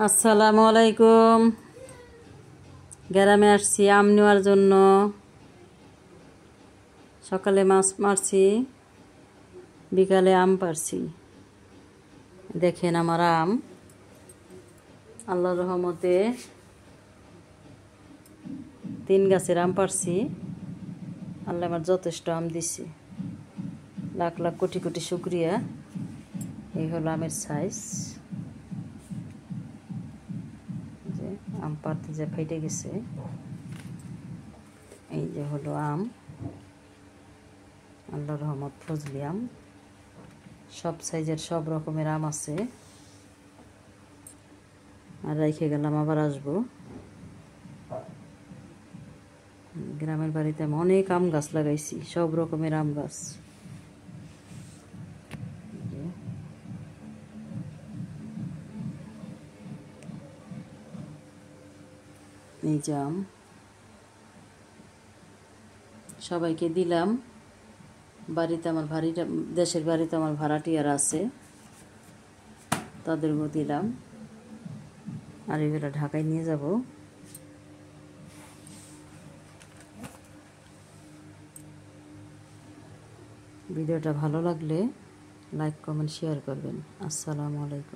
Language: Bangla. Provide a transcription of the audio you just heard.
আসসালামু আলাইকুম। গ্রামে আসছি আম নেওয়ার জন্য। সকালে মাছ মারছি, বিকালে আম পারছি। দেখেন আমার আম, আল্লাহর রহমতে 3 গাছের আম পারছি। আল্লাহ আমার যথেষ্ট আম দিছে, লাখ লাখ কোটি কোটি শুকরিয়া। এই হলো আমের সাইজ। যে আম পাড়তে যে ফেটে গেছে, এই যে হলো আম, আল্লাহর রহমত ফজলি আম। সব সাইজের সব রকমের আম আছে। আর রেখে গেলাম, আবার আসবো। গ্রামের বাড়িতে আমি অনেক আম গাছ লাগাইছি, সব রকমের আম গাছ। এই যে আম সবাইকে দিলাম। বাড়িতে আমার দেশের বাড়িতে আমার ভাড়াটিয়ারা আছে, তাদেরকেও দিলাম। আর এগুলো ঢাকায় নিয়ে যাব। ভিডিওটা ভালো লাগলে লাইক কমেন্ট শেয়ার করবেন। আসসালামু আলাইকুম।